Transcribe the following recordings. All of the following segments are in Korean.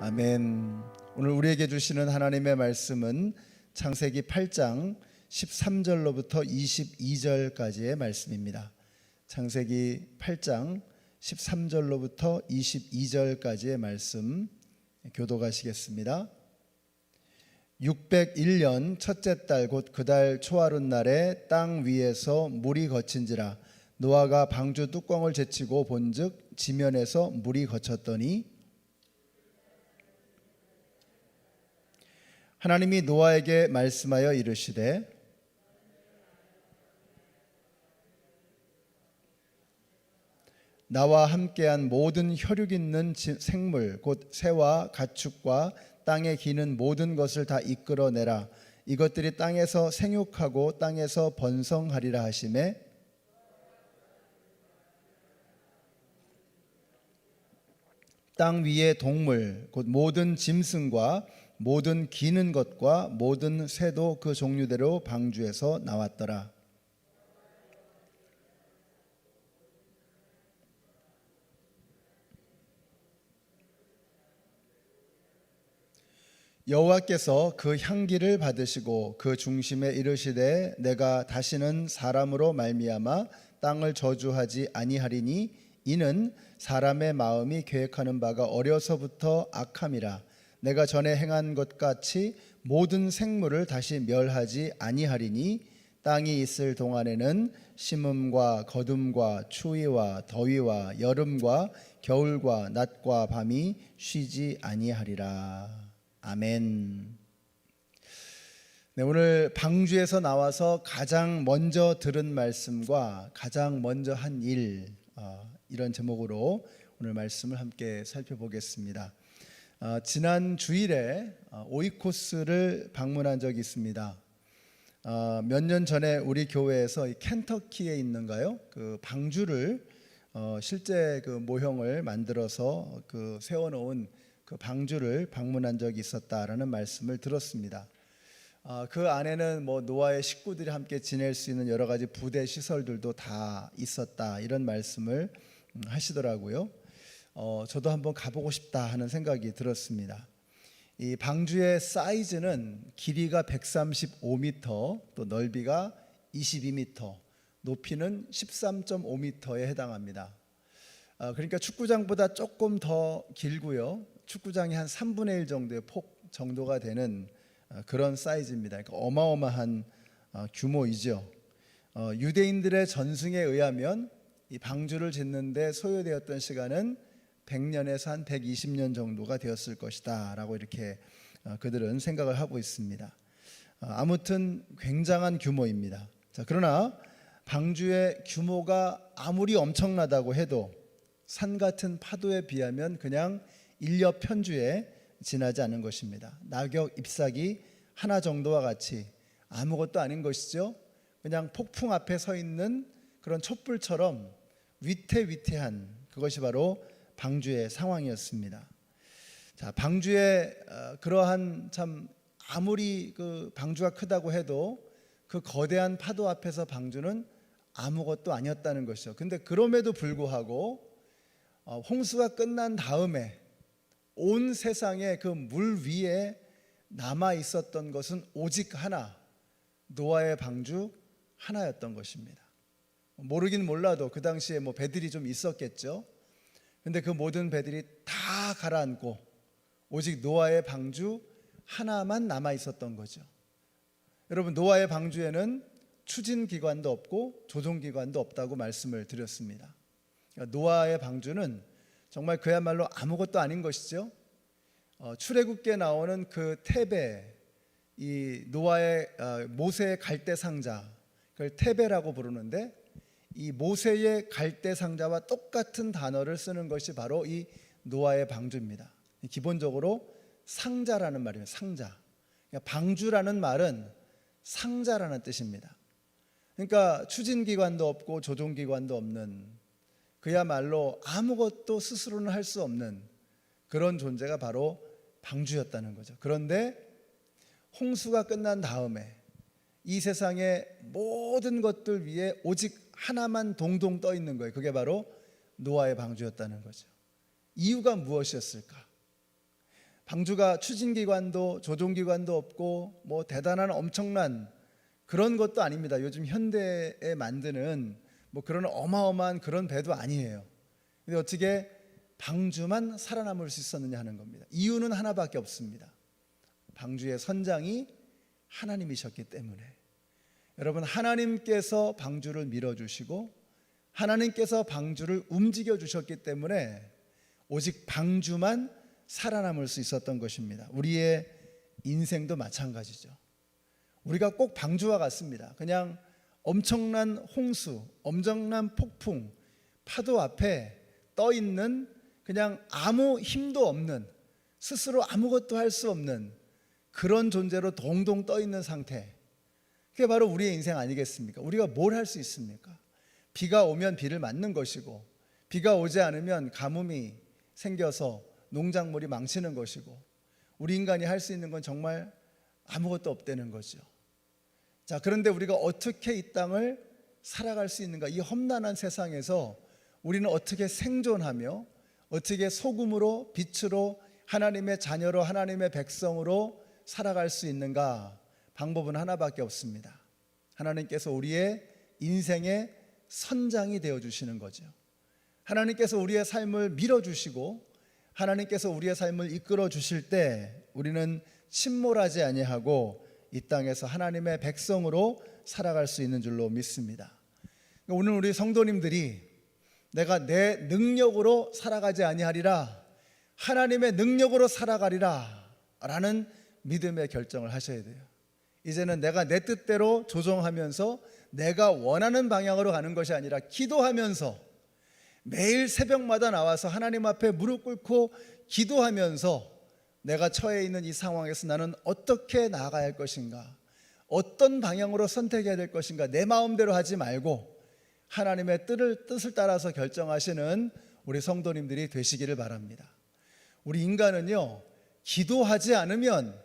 아멘. 오늘 우리에게 주시는 하나님의 말씀은 창세기 8장 13절로부터 22절까지의 말씀입니다. 창세기 8장 13절로부터 22절까지의 말씀 교독하시겠습니다. 601년 첫째 달 곧 그 달 초하룻날에 땅 위에서 물이 거친지라 노아가 방주 뚜껑을 제치고 본즉 지면에서 물이 거쳤더니 하나님이 노아에게 말씀하여 이르시되 나와 함께한 모든 혈육 있는 생물 곧 새와 가축과 땅에 기는 모든 것을 다 이끌어내라. 이것들이 땅에서 생육하고 땅에서 번성하리라 하시매 땅 위의 동물 곧 모든 짐승과 모든 기는 것과 모든 새도 그 종류대로 방주에서 나왔더라. 여호와께서 그 향기를 받으시고 그 중심에 이르시되 내가 다시는 사람으로 말미암아 땅을 저주하지 아니하리니 이는 사람의 마음이 계획하는 바가 어려서부터 악함이라. 내가 전에 행한 것 같이 모든 생물을 다시 멸하지 아니하리니 땅이 있을 동안에는 심음과 거둠과 추위와 더위와 여름과 겨울과 낮과 밤이 쉬지 아니하리라. 아멘. 네, 오늘 방주에서 나와서 가장 먼저 들은 말씀과 가장 먼저 한 일, 이런 제목으로 오늘 말씀을 함께 살펴보겠습니다. 지난 주일에 오이코스를 방문한 적이 있습니다. 몇 년 전에 우리 교회에서 켄터키에 있는가요? 그 방주를 실제 그 모형을 만들어서 그 세워놓은 그 방주를 방문한 적이 있었다라는 말씀을 들었습니다. 그 안에는 뭐 노아의 식구들이 함께 지낼 수 있는 여러 가지 부대 시설들도 다 있었다 이런 말씀을 하시더라고요. 저도 한번 가보고 싶다 하는 생각이 들었습니다. 이 방주의 사이즈는 길이가 135m, 또 넓이가 22m, 높이는 13.5m에 해당합니다. 그러니까 축구장보다 조금 더 길고요. 축구장이 한 3분의 1 정도의 폭 정도가 되는 그런 사이즈입니다. 그러니까 어마어마한 규모이죠. 유대인들의 전승에 의하면 이 방주를 짓는데 소요되었던 시간은 100년에서 한 120년 정도가 되었을 것이다 라고 이렇게 그들은 생각을 하고 있습니다. 아무튼 굉장한 규모입니다. 자, 그러나 방주의 규모가 아무리 엄청나다고 해도 산 같은 파도에 비하면 그냥 인력 편주에 지나지 않은 것입니다. 낙엽 잎사귀 하나 정도와 같이 아무것도 아닌 것이죠. 그냥 폭풍 앞에 서 있는 그런 촛불처럼 위태위태한 그것이 바로 방주의 상황이었습니다. 자, 방주의 그러한 참 아무리 그 방주가 크다고 해도 그 거대한 파도 앞에서 방주는 아무것도 아니었다는 것이죠. 근데 그럼에도 불구하고 홍수가 끝난 다음에 온 세상에 그 물 위에 남아 있었던 것은 오직 하나, 노아의 방주 하나였던 것입니다. 모르긴 몰라도 그 당시에 뭐 배들이 좀 있었겠죠. 근데 그 모든 배들이 다 가라앉고 오직 노아의 방주 하나만 남아 있었던 거죠. 여러분, 노아의 방주에는 추진기관도 없고 조종기관도 없다고 말씀을 드렸습니다. 그러니까 노아의 방주는 정말 그야말로 아무것도 아닌 것이죠. 출애굽기에 나오는 그 테베, 이 노아의 모세의 갈대 상자, 그걸 테베라고 부르는데 이 모세의 갈대 상자와 똑같은 단어를 쓰는 것이 바로 이 노아의 방주입니다. 기본적으로 상자라는 말이에요. 상자. 그러니까 방주라는 말은 상자라는 뜻입니다. 그러니까 추진기관도 없고 조종기관도 없는, 그야말로 아무것도 스스로는 할 수 없는 그런 존재가 바로 방주였다는 거죠. 그런데 홍수가 끝난 다음에 이 세상의 모든 것들 위에 오직 하나만 동동 떠 있는 거예요. 그게 바로 노아의 방주였다는 거죠. 이유가 무엇이었을까? 방주가 추진기관도 조종기관도 없고 뭐 대단한 엄청난 그런 것도 아닙니다. 요즘 현대에 만드는 뭐 그런 어마어마한 그런 배도 아니에요. 근데 어떻게 방주만 살아남을 수 있었느냐 하는 겁니다. 이유는 하나밖에 없습니다. 방주의 선장이 하나님이셨기 때문에. 여러분, 하나님께서 방주를 밀어주시고 하나님께서 방주를 움직여 주셨기 때문에 오직 방주만 살아남을 수 있었던 것입니다. 우리의 인생도 마찬가지죠. 우리가 꼭 방주와 같습니다. 그냥 엄청난 홍수, 엄청난 폭풍, 파도 앞에 떠 있는 그냥 아무 힘도 없는, 스스로 아무것도 할 수 없는 그런 존재로 동동 떠 있는 상태. 그게 바로 우리의 인생 아니겠습니까? 우리가 뭘 할 수 있습니까? 비가 오면 비를 맞는 것이고, 비가 오지 않으면 가뭄이 생겨서 농작물이 망치는 것이고, 우리 인간이 할 수 있는 건 정말 아무것도 없다는 거죠. 자, 그런데 우리가 어떻게 이 땅을 살아갈 수 있는가? 이 험난한 세상에서 우리는 어떻게 생존하며 어떻게 소금으로 빛으로 하나님의 자녀로 하나님의 백성으로 살아갈 수 있는가? 방법은 하나밖에 없습니다. 하나님께서 우리의 인생의 선장이 되어주시는 거죠. 하나님께서 우리의 삶을 밀어주시고 하나님께서 우리의 삶을 이끌어 주실 때 우리는 침몰하지 아니하고 이 땅에서 하나님의 백성으로 살아갈 수 있는 줄로 믿습니다. 오늘 우리 성도님들이 내가 내 능력으로 살아가지 아니하리라, 하나님의 능력으로 살아가리라 라는 믿음의 결정을 하셔야 돼요. 이제는 내가 내 뜻대로 조정하면서 내가 원하는 방향으로 가는 것이 아니라 기도하면서 매일 새벽마다 나와서 하나님 앞에 무릎 꿇고 기도하면서 내가 처해 있는 이 상황에서 나는 어떻게 나아가야 할 것인가, 어떤 방향으로 선택해야 될 것인가, 내 마음대로 하지 말고 하나님의 뜻을 따라서 결정하시는 우리 성도님들이 되시기를 바랍니다. 우리 인간은요, 기도하지 않으면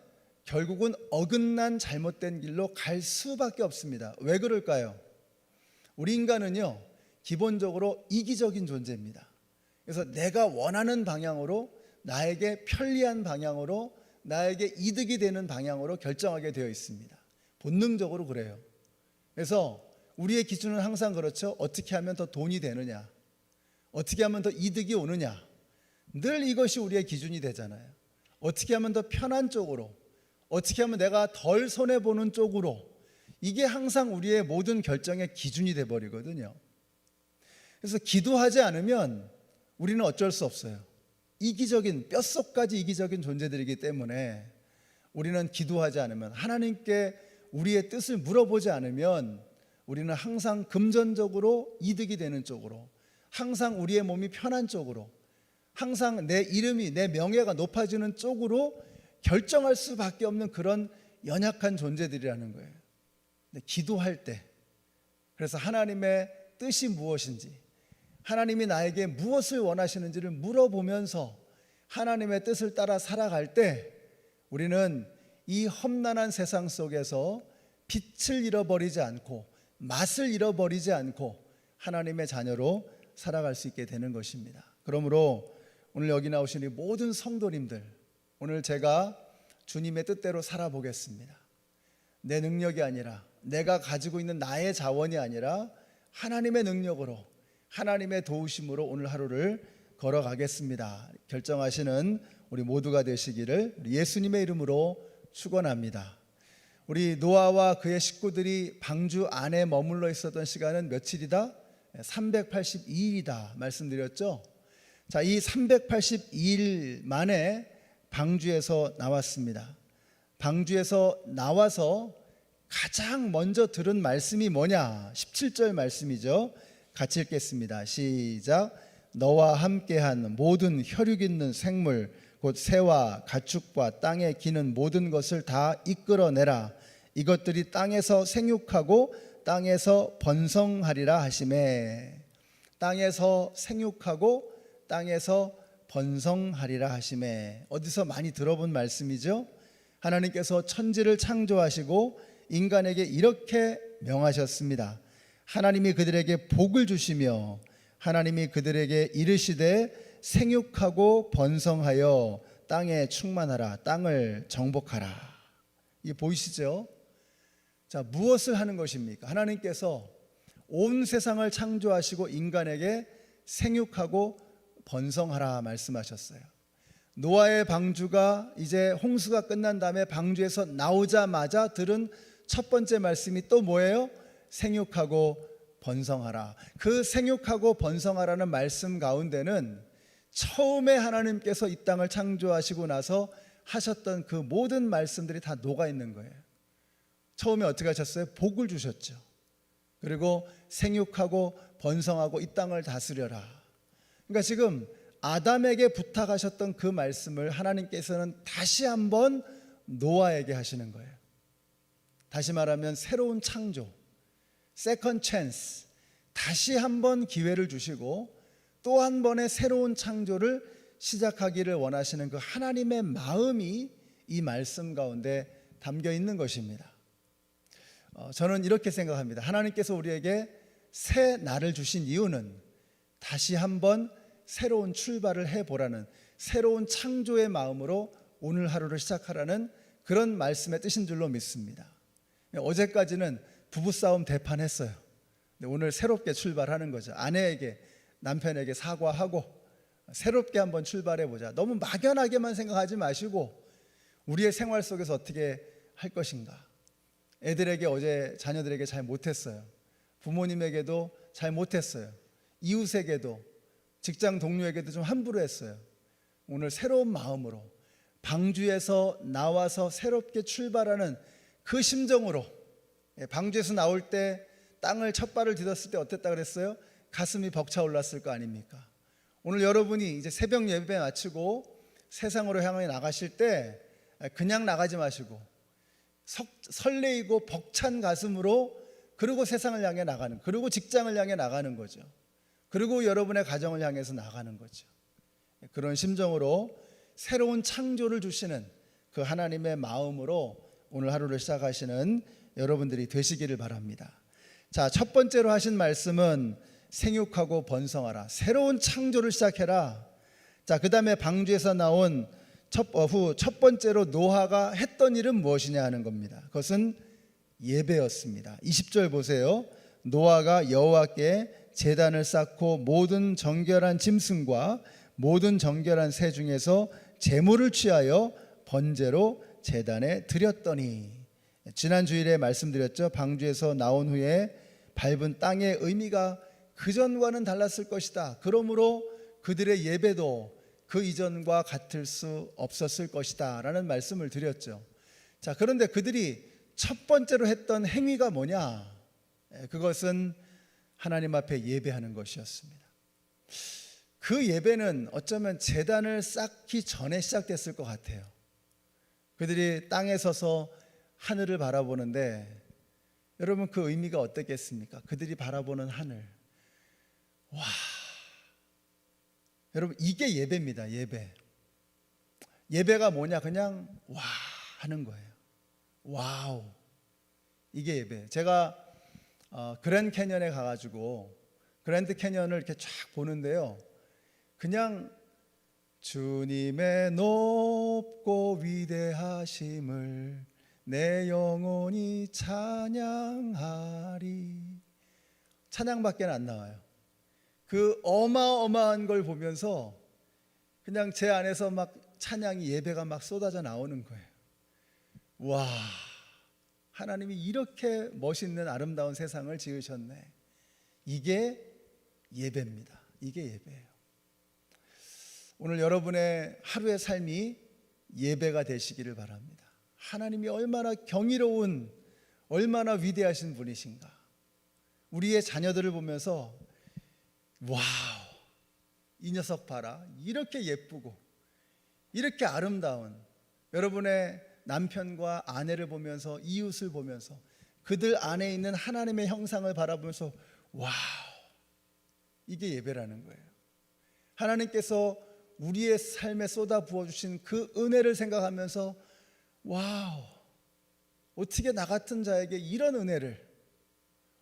결국은 어긋난 잘못된 길로 갈 수밖에 없습니다. 왜 그럴까요? 우리 인간은요, 기본적으로 이기적인 존재입니다. 그래서 내가 원하는 방향으로, 나에게 편리한 방향으로, 나에게 이득이 되는 방향으로 결정하게 되어 있습니다. 본능적으로 그래요. 그래서 우리의 기준은 항상 그렇죠. 어떻게 하면 더 돈이 되느냐, 어떻게 하면 더 이득이 오느냐, 늘 이것이 우리의 기준이 되잖아요. 어떻게 하면 더 편한 쪽으로, 어떻게 하면 내가 덜 손해보는 쪽으로, 이게 항상 우리의 모든 결정의 기준이 돼버리거든요. 그래서 기도하지 않으면 우리는 어쩔 수 없어요. 이기적인, 뼛속까지 이기적인 존재들이기 때문에 우리는 기도하지 않으면, 하나님께 우리의 뜻을 물어보지 않으면 우리는 항상 금전적으로 이득이 되는 쪽으로, 항상 우리의 몸이 편한 쪽으로, 항상 내 이름이, 내 명예가 높아지는 쪽으로 결정할 수밖에 없는 그런 연약한 존재들이라는 거예요. 근데 기도할 때, 그래서 하나님의 뜻이 무엇인지, 하나님이 나에게 무엇을 원하시는지를 물어보면서 하나님의 뜻을 따라 살아갈 때 우리는 이 험난한 세상 속에서 빛을 잃어버리지 않고 맛을 잃어버리지 않고 하나님의 자녀로 살아갈 수 있게 되는 것입니다. 그러므로 오늘 여기 나오신 이 모든 성도님들, 오늘 제가 주님의 뜻대로 살아보겠습니다. 내 능력이 아니라, 내가 가지고 있는 나의 자원이 아니라 하나님의 능력으로, 하나님의 도우심으로 오늘 하루를 걸어가겠습니다. 결정하시는 우리 모두가 되시기를 예수님의 이름으로 축원합니다. 우리 노아와 그의 식구들이 방주 안에 머물러 있었던 시간은 며칠이다? 382일이다 말씀드렸죠. 자, 이 382일 만에 방주에서 나왔습니다. 방주에서 나와서 가장 먼저 들은 말씀이 뭐냐? 17절 말씀이죠. 같이 읽겠습니다. 시작. 너와 함께한 모든 혈육 있는 생물 곧 새와 가축과 땅에 기는 모든 것을 다 이끌어내라. 이것들이 땅에서 생육하고 땅에서 번성하리라 하시매. 땅에서 생육하고 땅에서 번성하리라 하시매. 어디서 많이 들어본 말씀이죠. 하나님께서 천지를 창조하시고 인간에게 이렇게 명하셨습니다. 하나님이 그들에게 복을 주시며 하나님이 그들에게 이르시되 생육하고 번성하여 땅에 충만하라. 땅을 정복하라. 이게 보이시죠? 자, 무엇을 하는 것입니까? 하나님께서 온 세상을 창조하시고 인간에게 생육하고 번성하라 말씀하셨어요. 노아의 방주가 이제 홍수가 끝난 다음에 방주에서 나오자마자 들은 첫 번째 말씀이 또 뭐예요? 생육하고 번성하라. 그 생육하고 번성하라는 말씀 가운데는 처음에 하나님께서 이 땅을 창조하시고 나서 하셨던 그 모든 말씀들이 다 녹아 있는 거예요. 처음에 어떻게 하셨어요? 복을 주셨죠. 그리고 생육하고 번성하고 이 땅을 다스려라. 그러니까 지금 아담에게 부탁하셨던 그 말씀을 하나님께서는 다시 한번 노아에게 하시는 거예요. 다시 말하면 새로운 창조, 세컨드 찬스, 다시 한번 기회를 주시고 또 한 번의 새로운 창조를 시작하기를 원하시는 그 하나님의 마음이 이 말씀 가운데 담겨 있는 것입니다. 저는 이렇게 생각합니다. 하나님께서 우리에게 새 날을 주신 이유는 다시 한번 새로운 출발을 해보라는, 새로운 창조의 마음으로 오늘 하루를 시작하라는 그런 말씀의 뜻인 줄로 믿습니다. 어제까지는 부부싸움 대판했어요. 오늘 새롭게 출발하는 거죠. 아내에게, 남편에게 사과하고 새롭게 한번 출발해보자. 너무 막연하게만 생각하지 마시고 우리의 생활 속에서 어떻게 할 것인가. 애들에게 어제 자녀들에게 잘 못했어요. 부모님에게도 잘 못했어요. 이웃에게도, 직장 동료에게도 좀 함부로 했어요. 오늘 새로운 마음으로 방주에서 나와서 새롭게 출발하는 그 심정으로, 방주에서 나올 때 땅을 첫 발을 디뎠을 때 어땠다 그랬어요? 가슴이 벅차올랐을 거 아닙니까? 오늘 여러분이 이제 새벽 예배 마치고 세상으로 향해 나가실 때 그냥 나가지 마시고 설레이고 벅찬 가슴으로, 그리고 세상을 향해 나가는, 그리고 직장을 향해 나가는 거죠. 그리고 여러분의 가정을 향해서 나가는 거죠. 그런 심정으로 새로운 창조를 주시는 그 하나님의 마음으로 오늘 하루를 시작하시는 여러분들이 되시기를 바랍니다. 자, 첫 번째로 하신 말씀은 생육하고 번성하라. 새로운 창조를 시작해라. 자, 그 다음에 방주에서 나온 첫 번째로 노아가 했던 일은 무엇이냐 하는 겁니다. 그것은 예배였습니다. 20절 보세요. 노아가 여호와께 제단을 쌓고 모든 정결한 짐승과 모든 정결한 새 중에서 제물을 취하여 번제로 제단에 드렸더니, 지난 주일에 말씀드렸죠. 방주에서 나온 후에 밟은 땅의 의미가 그전과는 달랐을 것이다. 그러므로 그들의 예배도 그 이전과 같을 수 없었을 것이다 라는 말씀을 드렸죠. 자, 그런데 그들이 첫 번째로 했던 행위가 뭐냐? 그것은 하나님 앞에 예배하는 것이었습니다. 그 예배는 어쩌면 제단을 쌓기 전에 시작됐을 것 같아요. 그들이 땅에 서서 하늘을 바라보는데, 여러분 그 의미가 어떻겠습니까? 그들이 바라보는 하늘, 와, 여러분 이게 예배입니다. 예배가 뭐냐? 그냥 와 하는 거예요. 와우, 이게 예배. 제가 그랜드 캐년에 가가지고 그랜드 캐년을 이렇게 쫙 보는데요, 그냥 주님의 높고 위대하심을 내 영혼이 찬양하리, 찬양밖에 안 나와요. 그 어마어마한 걸 보면서 그냥 제 안에서 막 찬양이, 예배가 막 쏟아져 나오는 거예요. 와, 하나님이 이렇게 멋있는 아름다운 세상을 지으셨네. 이게 예배입니다. 이게 예배예요. 오늘 여러분의 하루의 삶이 예배가 되시기를 바랍니다. 하나님이 얼마나 경이로운, 얼마나 위대하신 분이신가. 우리의 자녀들을 보면서 와우, 이 녀석 봐라, 이렇게 예쁘고 이렇게 아름다운, 여러분의 남편과 아내를 보면서, 이웃을 보면서 그들 안에 있는 하나님의 형상을 바라보면서 와우, 이게 예배라는 거예요. 하나님께서 우리의 삶에 쏟아 부어주신 그 은혜를 생각하면서 와우, 어떻게 나 같은 자에게 이런 은혜를,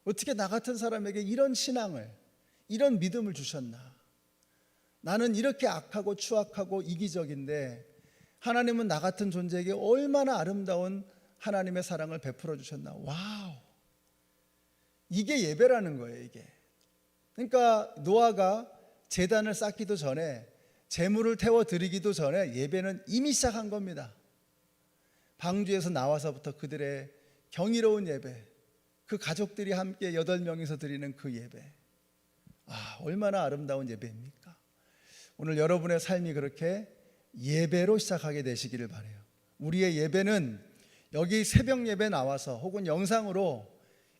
어떻게 나 같은 사람에게 이런 신앙을, 이런 믿음을 주셨나. 나는 이렇게 악하고 추악하고 이기적인데 하나님은 나 같은 존재에게 얼마나 아름다운 하나님의 사랑을 베풀어 주셨나. 와우. 이게 예배라는 거예요, 이게. 그러니까 노아가 제단을 쌓기도 전에, 제물을 태워 드리기도 전에 예배는 이미 시작한 겁니다. 방주에서 나와서부터 그들의 경이로운 예배, 그 가족들이 함께 8명이서 드리는 그 예배, 얼마나 아름다운 예배입니까? 오늘 여러분의 삶이 그렇게 예배로 시작하게 되시기를 바라요. 우리의 예배는 여기 새벽 예배 나와서 혹은 영상으로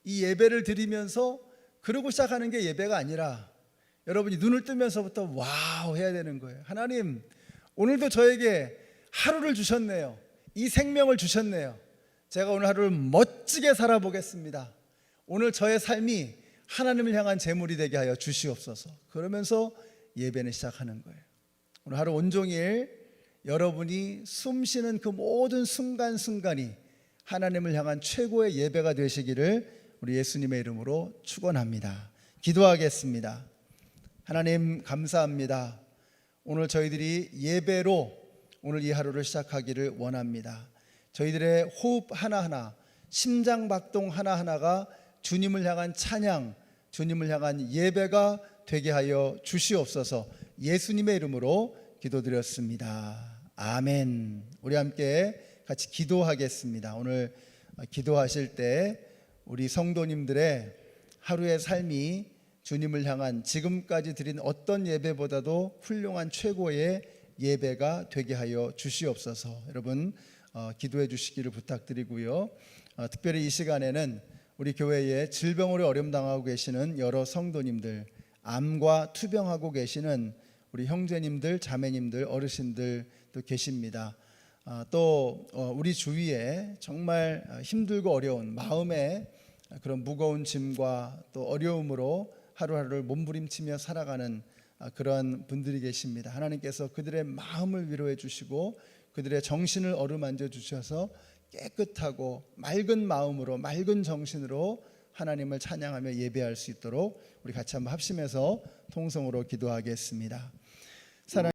이 예배를 드리면서 그러고 시작하는 게 예배가 아니라 여러분이 눈을 뜨면서부터 와우 해야 되는 거예요. 하나님, 오늘도 저에게 하루를 주셨네요. 이 생명을 주셨네요. 제가 오늘 하루를 멋지게 살아보겠습니다. 오늘 저의 삶이 하나님을 향한 제물이 되게 하여 주시옵소서. 그러면서 예배는 시작하는 거예요. 오늘 하루 온종일 여러분이 숨쉬는 그 모든 순간순간이 하나님을 향한 최고의 예배가 되시기를 우리 예수님의 이름으로 축원합니다. 기도하겠습니다. 하나님 감사합니다. 오늘 저희들이 예배로 오늘 이 하루를 시작하기를 원합니다. 저희들의 호흡 하나하나, 심장박동 하나하나가 주님을 향한 찬양, 주님을 향한 예배가 되게 하여 주시옵소서. 예수님의 이름으로 기도드렸습니다. 아멘. 우리 함께 같이 기도하겠습니다. 오늘 기도하실 때 우리 성도님들의 하루의 삶이 주님을 향한 지금까지 드린 어떤 예배보다도 훌륭한 최고의 예배가 되게 하여 주시옵소서. 여러분 기도해 주시기를 부탁드리고요. 특별히 이 시간에는 우리 교회에 질병으로 어려움당하고 계시는 여러 성도님들, 암과 투병하고 계시는 우리 형제님들, 자매님들, 어르신들도 계십니다. 또 우리 주위에 정말 힘들고 어려운 마음에 그런 무거운 짐과 또 어려움으로 하루하루를 몸부림치며 살아가는 그런 분들이 계십니다. 하나님께서 그들의 마음을 위로해 주시고 그들의 정신을 어루만져 주셔서 깨끗하고 맑은 마음으로, 맑은 정신으로 하나님을 찬양하며 예배할 수 있도록 우리 같이 한번 합심해서 통성으로 기도하겠습니다.